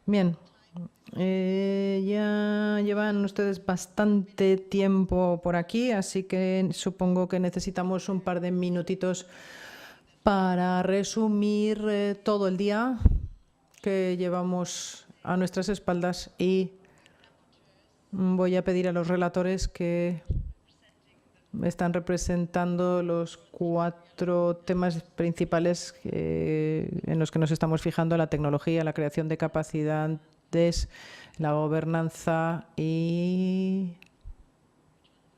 Bien, ya llevan ustedes bastante tiempo por aquí, así que supongo que necesitamos un par de minutitos para resumir todo el día que llevamos a nuestras espaldas y voy a pedir a los relatores que están representando los 4 temas principales en los que nos estamos fijando: la tecnología, la creación de capacidades, la gobernanza y...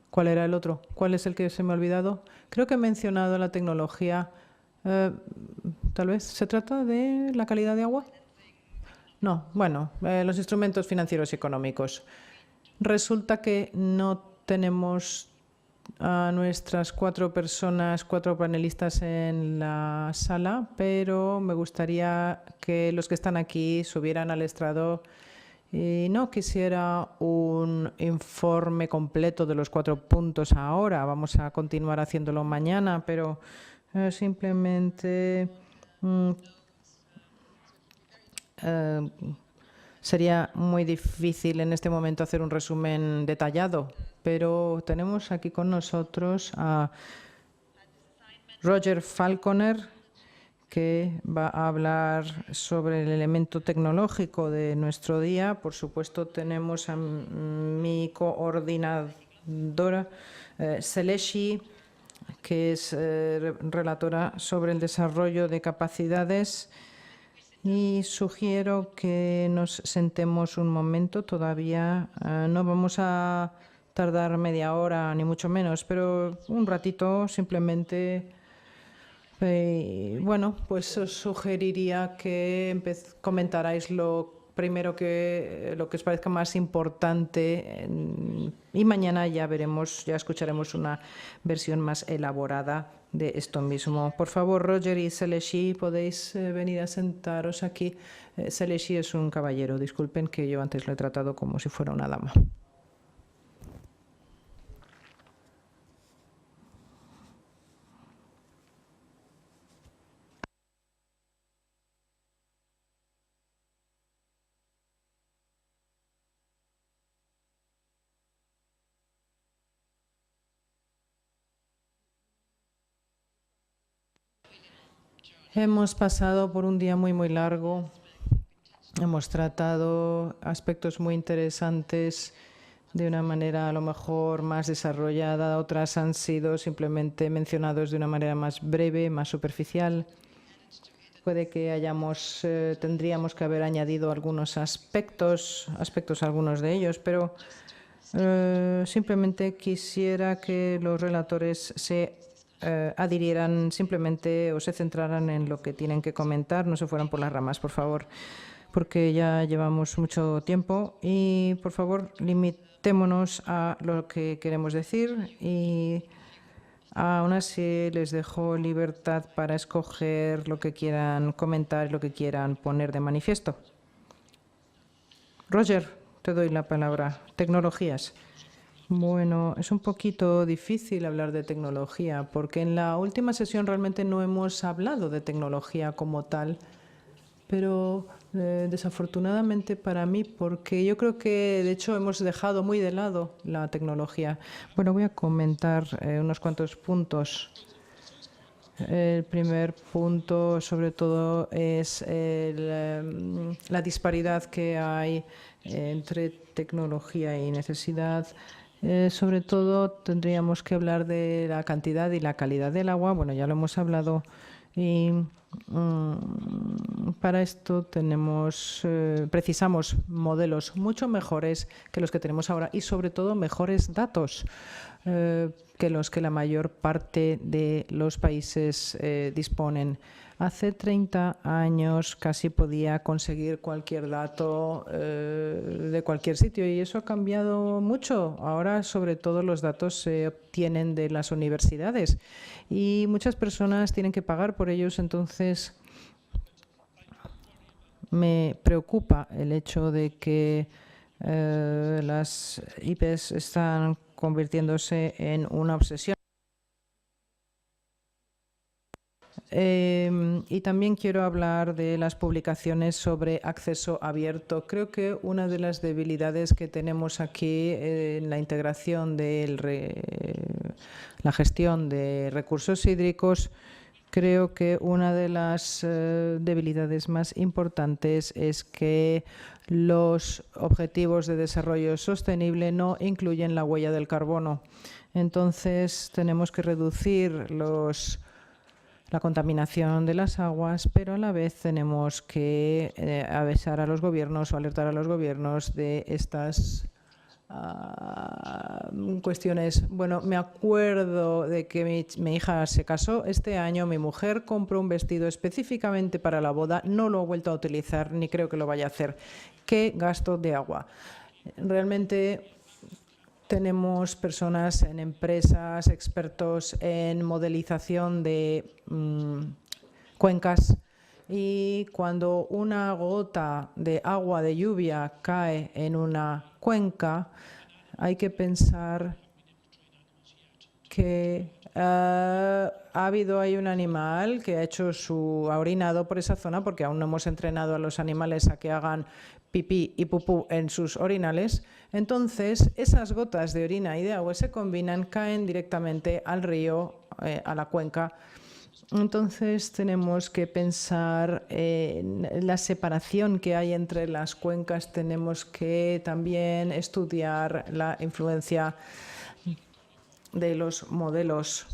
¿Cuál era el otro? ¿Cuál es el que se me ha olvidado? Creo que he mencionado la tecnología. Tal vez se trata de la calidad de agua. No, bueno, los instrumentos financieros y económicos. Resulta que no tenemos a nuestras 4 personas, 4 panelistas en la sala, pero me gustaría que los que están aquí subieran al estrado. Y no quisiera un informe completo de los 4 puntos ahora, vamos a continuar haciéndolo mañana, pero simplemente sería muy difícil en este momento hacer un resumen detallado, pero tenemos aquí con nosotros a Roger Falconer, que va a hablar sobre el elemento tecnológico de nuestro día. Por supuesto, tenemos a mi coordinadora, Seleshi, que es relatora sobre el desarrollo de capacidades. Y sugiero que nos sentemos un momento. Todavía no vamos a tardar media hora, ni mucho menos, pero un ratito simplemente. Bueno, pues os sugeriría que comentarais lo primero lo que os parezca más importante y mañana ya veremos, ya escucharemos una versión más elaborada de esto mismo. Por favor, Roger y Seleshi, podéis venir a sentaros aquí. Seleshi es un caballero, disculpen que yo antes lo he tratado como si fuera una dama. Hemos pasado por un día muy largo. Hemos tratado aspectos muy interesantes de una manera a lo mejor más desarrollada. Otras han sido simplemente mencionados de una manera más breve, más superficial. Puede que tendríamos que haber añadido algunos aspectos algunos de ellos, pero simplemente quisiera que los relatores se adhirieran simplemente o se centraran en lo que tienen que comentar, no se fueran por las ramas, por favor, porque ya llevamos mucho tiempo y, por favor, limitémonos a lo que queremos decir y aún así les dejo libertad para escoger lo que quieran comentar y lo que quieran poner de manifiesto. Roger, te doy la palabra. Tecnologías. Bueno, es un poquito difícil hablar de tecnología porque en la última sesión realmente no hemos hablado de tecnología como tal, pero desafortunadamente para mí, porque yo creo que de hecho hemos dejado muy de lado la tecnología. Bueno, voy a comentar unos cuantos puntos. El primer punto, sobre todo, es la disparidad que hay entre tecnología y necesidad. Sobre todo, tendríamos que hablar de la cantidad y la calidad del agua. Bueno, ya lo hemos hablado. Y para esto precisamos modelos mucho mejores que los que tenemos ahora y, sobre todo, mejores datos que los que la mayor parte de los países disponen. Hace 30 años casi podía conseguir cualquier dato de cualquier sitio y eso ha cambiado mucho. Ahora, sobre todo, los datos se obtienen de las universidades y muchas personas tienen que pagar por ellos. Entonces, me preocupa el hecho de que las IPs están convirtiéndose en una obsesión. Y también quiero hablar de las publicaciones sobre acceso abierto. Creo que una de las debilidades que tenemos aquí en la integración de la gestión de recursos hídricos, creo que una de las debilidades más importantes es que los objetivos de desarrollo sostenible no incluyen la huella del carbono. Entonces, tenemos que reducir la contaminación de las aguas, pero a la vez tenemos que avisar a los gobiernos o alertar a los gobiernos de estas cuestiones. Bueno, me acuerdo de que mi hija se casó este año, mi mujer compró un vestido específicamente para la boda, no lo he vuelto a utilizar ni creo que lo vaya a hacer. ¿Qué gasto de agua? Realmente tenemos personas en empresas, expertos en modelización de cuencas, y cuando una gota de agua de lluvia cae en una cuenca, hay que pensar que ha habido ahí un animal que ha orinado por esa zona, porque aún no hemos entrenado a los animales a que hagan pipí y pupú en sus orinales. Entonces, esas gotas de orina y de agua se combinan, caen directamente al río, a la cuenca. Entonces tenemos que pensar en la separación que hay entre las cuencas. Tenemos que también estudiar la influencia de los modelos.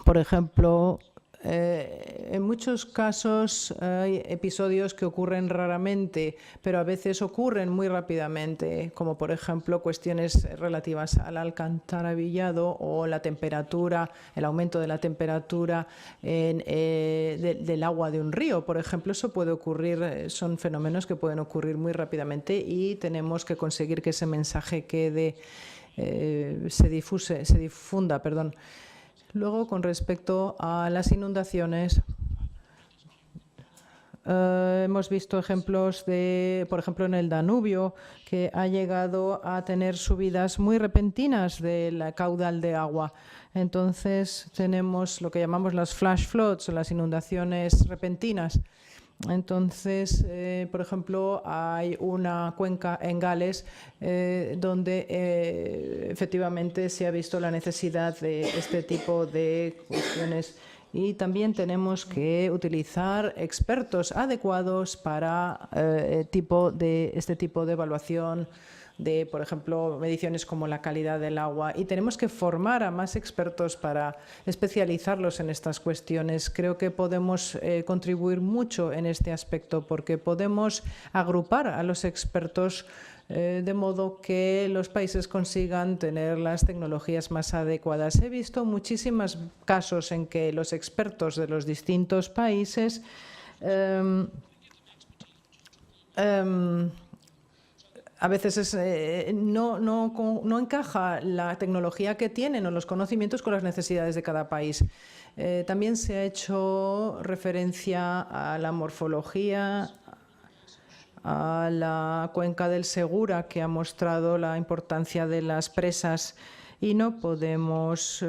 Por ejemplo, en muchos casos hay episodios que ocurren raramente, pero a veces ocurren muy rápidamente, como por ejemplo cuestiones relativas al alcantarillado o la temperatura, el aumento de la temperatura del agua de un río. Por ejemplo, eso puede ocurrir, son fenómenos que pueden ocurrir muy rápidamente y tenemos que conseguir que ese mensaje quede, se difunda. Luego, con respecto a las inundaciones, hemos visto ejemplos por ejemplo, en el Danubio, que ha llegado a tener subidas muy repentinas del caudal de agua. Entonces, tenemos lo que llamamos las flash floods, o las inundaciones repentinas. Entonces, por ejemplo, hay una cuenca en Gales donde efectivamente se ha visto la necesidad de este tipo de cuestiones, y también tenemos que utilizar expertos adecuados para este tipo de evaluación de, por ejemplo, mediciones como la calidad del agua, y tenemos que formar a más expertos para especializarlos en estas cuestiones. Creo que podemos contribuir mucho en este aspecto, porque podemos agrupar a los expertos de modo que los países consigan tener las tecnologías más adecuadas. He visto muchísimos casos en que los expertos de los distintos países a veces no encaja la tecnología que tienen o los conocimientos con las necesidades de cada país. También se ha hecho referencia a la morfología, a la cuenca del Segura, que ha mostrado la importancia de las presas, y no podemos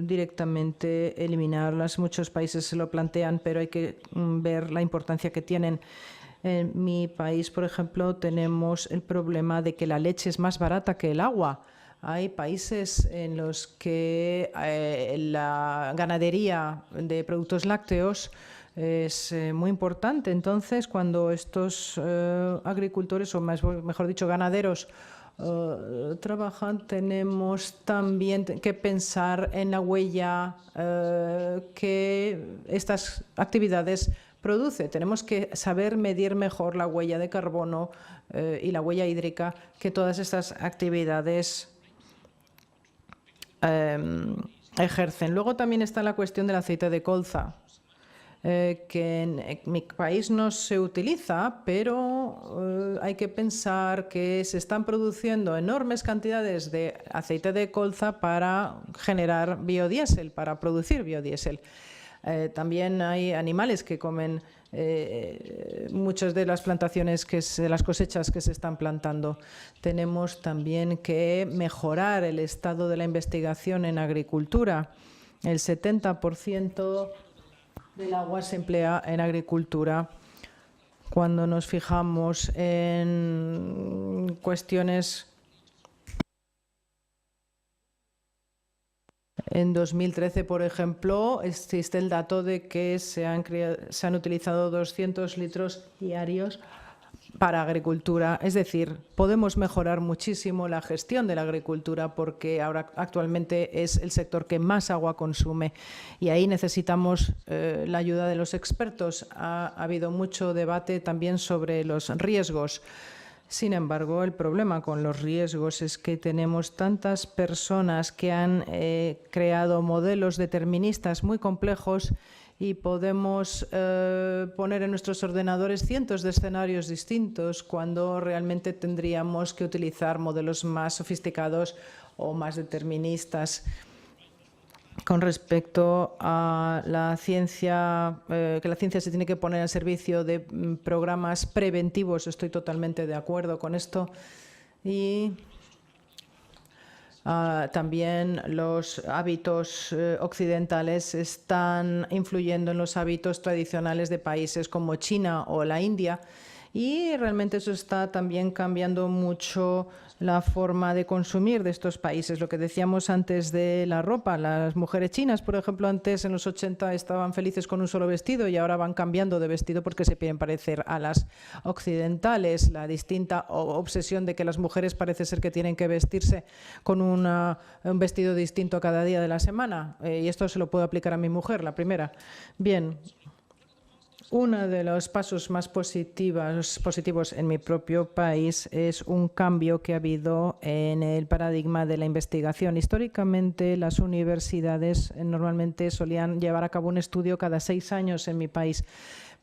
directamente eliminarlas. Muchos países se lo plantean, pero hay que ver la importancia que tienen. En mi país, por ejemplo, tenemos el problema de que la leche es más barata que el agua. Hay países en los que la ganadería de productos lácteos es muy importante. Entonces, cuando estos agricultores, o mejor dicho, ganaderos, trabajan, tenemos también que pensar en la huella que estas actividades produce. Tenemos que saber medir mejor la huella de carbono y la huella hídrica que todas estas actividades ejercen. Luego también está la cuestión del aceite de colza, que en mi país no se utiliza, pero hay que pensar que se están produciendo enormes cantidades de aceite de colza para generar biodiesel, para producir biodiesel. También hay animales que comen muchas de las plantaciones, de las cosechas que se están plantando. Tenemos también que mejorar el estado de la investigación en agricultura. El 70% del agua se emplea en agricultura. Cuando nos fijamos en cuestiones, en 2013, por ejemplo, existe el dato de que se han utilizado 200 litros diarios para agricultura. Es decir, podemos mejorar muchísimo la gestión de la agricultura porque ahora actualmente es el sector que más agua consume y ahí necesitamos la ayuda de los expertos. Ha habido mucho debate también sobre los riesgos. Sin embargo, el problema con los riesgos es que tenemos tantas personas que han creado modelos deterministas muy complejos y podemos poner en nuestros ordenadores cientos de escenarios distintos cuando realmente tendríamos que utilizar modelos más sofisticados o más deterministas. Con respecto a la ciencia, que la ciencia se tiene que poner al servicio de programas preventivos, estoy totalmente de acuerdo con esto. Y también los hábitos occidentales están influyendo en los hábitos tradicionales de países como China o la India y realmente eso está también cambiando mucho la forma de consumir de estos países. Lo que decíamos antes de la ropa, las mujeres chinas, por ejemplo, antes en los 80 estaban felices con un solo vestido y ahora van cambiando de vestido porque se quieren parecer a las occidentales. La distinta obsesión de que las mujeres parece ser que tienen que vestirse con un vestido distinto cada día de la semana. Y esto se lo puedo aplicar a mi mujer, la primera. Bien. Uno de los pasos más positivos en mi propio país es un cambio que ha habido en el paradigma de la investigación. Históricamente, las universidades normalmente solían llevar a cabo un estudio cada 6 años en mi país.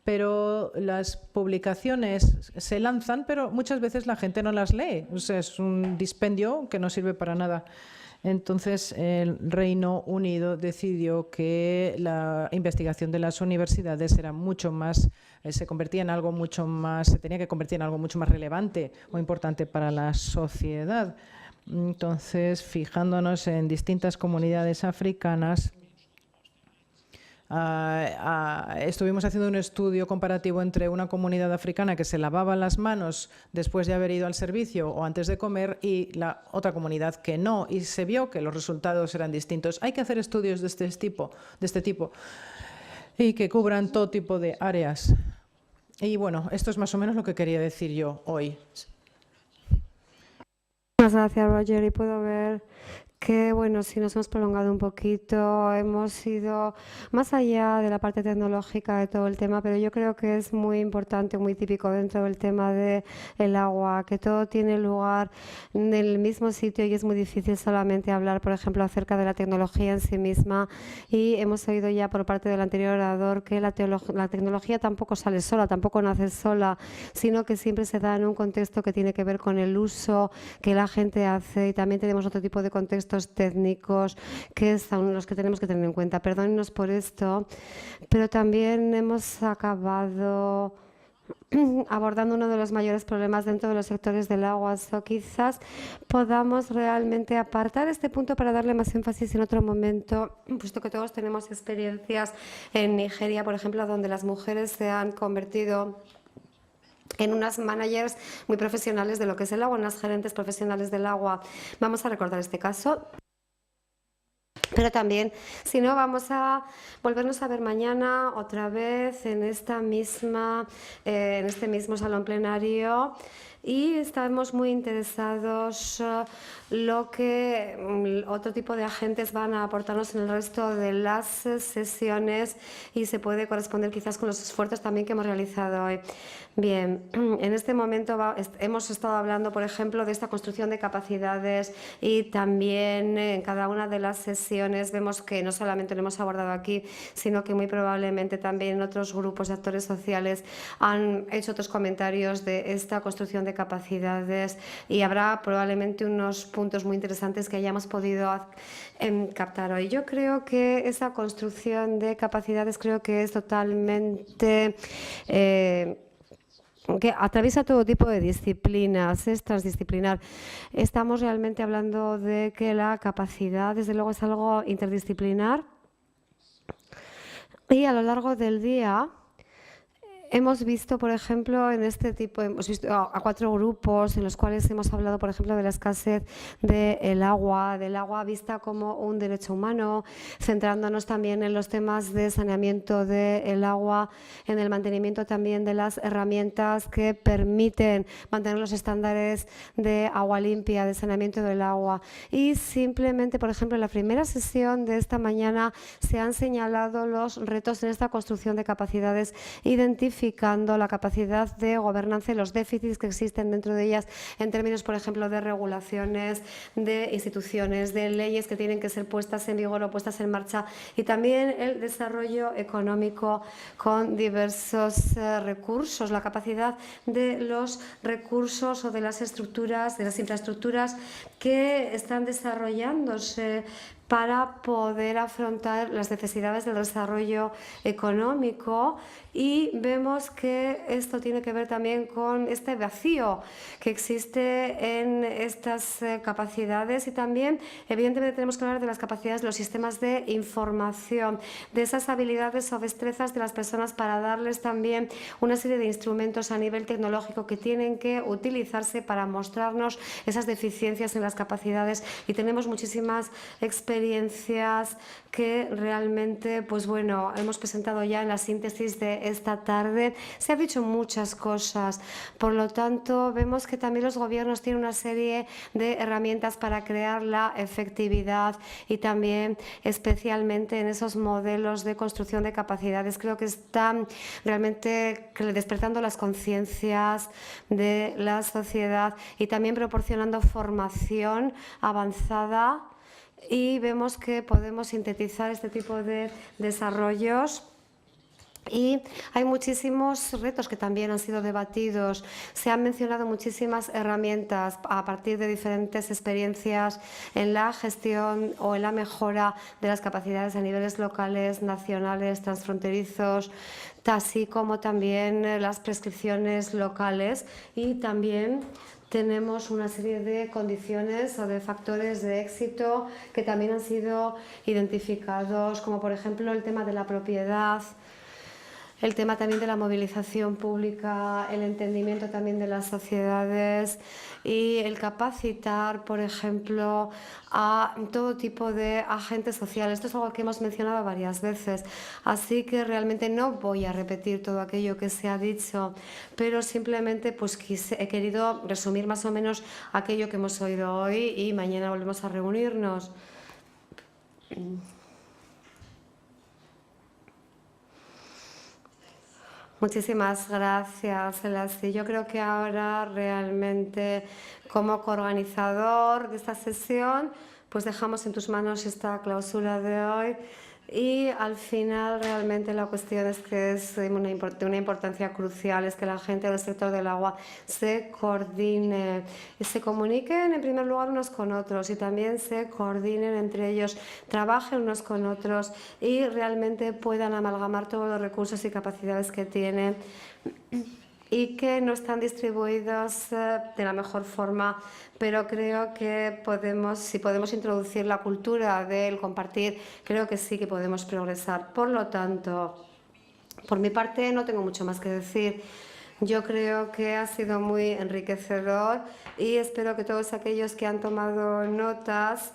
Pero las publicaciones se lanzan, pero muchas veces la gente no las lee. O sea, es un dispendio que no sirve para nada. Entonces, el Reino Unido decidió que la investigación de las universidades era mucho más, se convertía en algo mucho más, se tenía que convertir en algo mucho más relevante o importante para la sociedad. Entonces, fijándonos en distintas comunidades africanas, estuvimos haciendo un estudio comparativo entre una comunidad africana que se lavaba las manos después de haber ido al servicio o antes de comer y la otra comunidad que no, y se vio que los resultados eran distintos. Hay que hacer estudios de este tipo y que cubran todo tipo de áreas. Y bueno, esto es más o menos lo que quería decir yo hoy. Muchas gracias, Roger, y puedo ver que, bueno, sí nos hemos prolongado un poquito, hemos ido más allá de la parte tecnológica de todo el tema, pero yo creo que es muy importante, muy típico dentro del tema del agua, que todo tiene lugar en el mismo sitio y es muy difícil solamente hablar, por ejemplo, acerca de la tecnología en sí misma. Y hemos oído ya por parte del anterior orador que la tecnología tampoco sale sola, tampoco nace sola, sino que siempre se da en un contexto que tiene que ver con el uso que la gente hace, y también tenemos otro tipo de contextos técnicos que son los que tenemos que tener en cuenta. Perdónenos por esto, pero también hemos acabado abordando uno de los mayores problemas dentro de los sectores del agua. Quizás podamos realmente apartar este punto para darle más énfasis en otro momento, puesto que todos tenemos experiencias en Nigeria, por ejemplo, donde las mujeres se han convertido en unas managers muy profesionales de lo que es el agua, unas gerentes profesionales del agua. Vamos a recordar este caso. Pero también, si no, vamos a volvernos a ver mañana otra vez en este mismo salón plenario. Y estamos muy interesados lo que otro tipo de agentes van a aportarnos en el resto de las sesiones y se puede corresponder quizás con los esfuerzos también que hemos realizado hoy. Bien, en este momento hemos estado hablando, por ejemplo, de esta construcción de capacidades y también en cada una de las sesiones vemos que no solamente lo hemos abordado aquí, sino que muy probablemente también otros grupos de actores sociales han hecho otros comentarios de esta construcción de capacidades y habrá probablemente unos puntos muy interesantes que hayamos podido captar hoy. Yo creo que esa construcción de capacidades creo que es totalmente que atraviesa todo tipo de disciplinas, es transdisciplinar. Estamos realmente hablando de que la capacidad, desde luego, es algo interdisciplinar. Y a lo largo del día hemos visto, por ejemplo, en este tipo, hemos visto a 4 grupos en los cuales hemos hablado, por ejemplo, de la escasez del agua vista como un derecho humano, centrándonos también en los temas de saneamiento del agua, en el mantenimiento también de las herramientas que permiten mantener los estándares de agua limpia, de saneamiento del agua. Y simplemente, por ejemplo, en la primera sesión de esta mañana se han señalado los retos en esta construcción de capacidades, identificando la capacidad de gobernanza y los déficits que existen dentro de ellas en términos, por ejemplo, de regulaciones, de instituciones, de leyes que tienen que ser puestas en vigor o puestas en marcha, y también el desarrollo económico con diversos recursos, la capacidad de los recursos o de las estructuras, de las infraestructuras que están desarrollándose para poder afrontar las necesidades del desarrollo económico. Y vemos que esto tiene que ver también con este vacío que existe en estas capacidades, y también evidentemente tenemos que hablar de las capacidades de los sistemas de información, de esas habilidades o destrezas de las personas para darles también una serie de instrumentos a nivel tecnológico que tienen que utilizarse para mostrarnos esas deficiencias en las capacidades. Y tenemos muchísimas experiencias que realmente, pues bueno, hemos presentado ya en la síntesis de esta tarde. Se han dicho muchas cosas, por lo tanto vemos que también los gobiernos tienen una serie de herramientas para crear la efectividad, y también especialmente en esos modelos de construcción de capacidades. Creo que están realmente despertando las conciencias de la sociedad y también proporcionando formación avanzada, y vemos que podemos sintetizar este tipo de desarrollos. Y hay muchísimos retos que también han sido debatidos. Se han mencionado muchísimas herramientas a partir de diferentes experiencias en la gestión o en la mejora de las capacidades a niveles locales, nacionales, transfronterizos, así como también las prescripciones locales. Y también tenemos una serie de condiciones o de factores de éxito que también han sido identificados, como por ejemplo el tema de la propiedad, el tema también de la movilización pública, el entendimiento también de las sociedades y el capacitar, por ejemplo, a todo tipo de agentes sociales. Esto es algo que hemos mencionado varias veces, así que realmente no voy a repetir todo aquello que se ha dicho, pero simplemente pues he querido resumir más o menos aquello que hemos oído hoy, y mañana volvemos a reunirnos. Muchísimas gracias, Selassie. Yo creo que ahora realmente, como coorganizador de esta sesión, pues dejamos en tus manos esta clausura de hoy, y al final realmente la cuestión es que es de una importancia crucial, es que la gente del sector del agua se coordine y se comuniquen en primer lugar unos con otros, y también se coordinen entre ellos, trabajen unos con otros y realmente puedan amalgamar todos los recursos y capacidades que tienen y que no están distribuidos de la mejor forma, pero creo que si podemos introducir la cultura del compartir, creo que sí que podemos progresar. Por lo tanto, por mi parte no tengo mucho más que decir. Yo creo que ha sido muy enriquecedor, y espero que todos aquellos que han tomado notas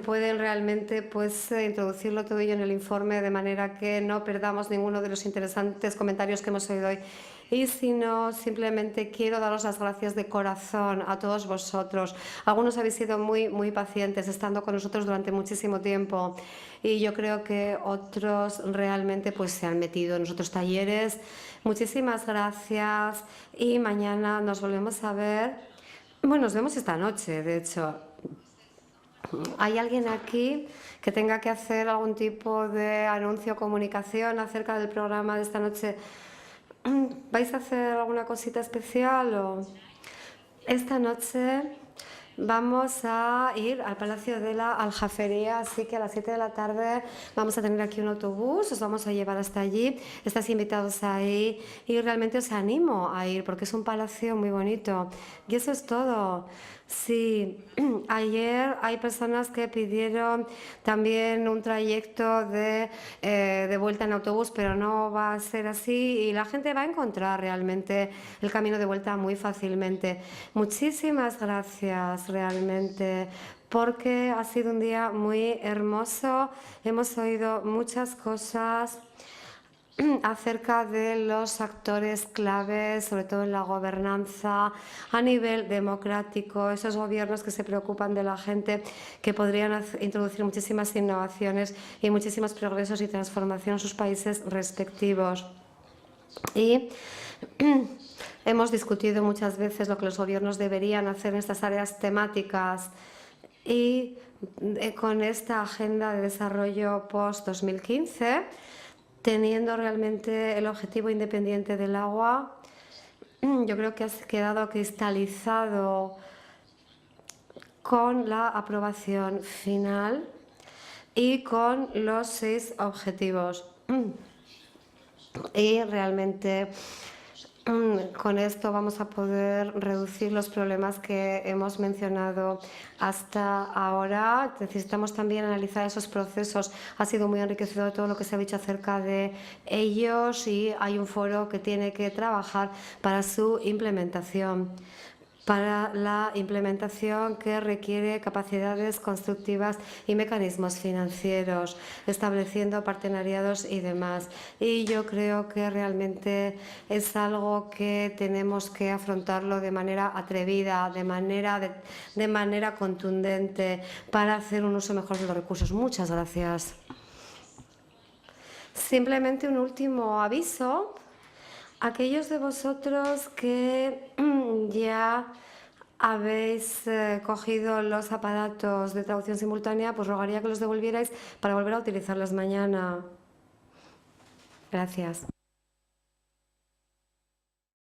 pueden realmente introducirlo todo ello en el informe, de manera que no perdamos ninguno de los interesantes comentarios que hemos oído hoy. Y si no, simplemente quiero daros las gracias de corazón a todos vosotros. Algunos habéis sido muy pacientes, estando con nosotros durante muchísimo tiempo, y yo creo que otros realmente se han metido en nuestros talleres. Muchísimas gracias, y mañana nos volvemos a ver. Bueno, nos vemos esta noche, de hecho. ¿Hay alguien aquí que tenga que hacer algún tipo de anuncio o comunicación acerca del programa de esta noche? ¿Vais a hacer alguna cosita especial? Esta noche vamos a ir al Palacio de la Aljafería, así que a las 7 de la tarde vamos a tener aquí un autobús, os vamos a llevar hasta allí, estáis invitados ahí y realmente os animo a ir porque es un palacio muy bonito. Y eso es todo. Sí, ayer hay personas que pidieron también un trayecto de vuelta en autobús, pero no va a ser así y la gente va a encontrar realmente el camino de vuelta muy fácilmente. Muchísimas gracias realmente porque ha sido un día muy hermoso. Hemos oído muchas cosas acerca de los actores claves, sobre todo en la gobernanza a nivel democrático, esos gobiernos que se preocupan de la gente, que podrían introducir muchísimas innovaciones y muchísimos progresos y transformación en sus países respectivos. Y hemos discutido muchas veces lo que los gobiernos deberían hacer en estas áreas temáticas y con esta agenda de desarrollo post-2015, teniendo realmente el objetivo independiente del agua, yo creo que ha quedado cristalizado con la aprobación final y con los 6 objetivos. Y realmente con esto vamos a poder reducir los problemas que hemos mencionado hasta ahora. Necesitamos también analizar esos procesos. Ha sido muy enriquecedor todo lo que se ha dicho acerca de ellos y hay un foro que tiene que trabajar para su implementación. Para la implementación que requiere capacidades constructivas y mecanismos financieros, estableciendo partenariados y demás. Y yo creo que realmente es algo que tenemos que afrontarlo de manera atrevida, de manera contundente, para hacer un uso mejor de los recursos. Muchas gracias. Simplemente un último aviso. Aquellos de vosotros que ya habéis cogido los aparatos de traducción simultánea, pues rogaría que los devolvierais para volver a utilizarlos mañana. Gracias.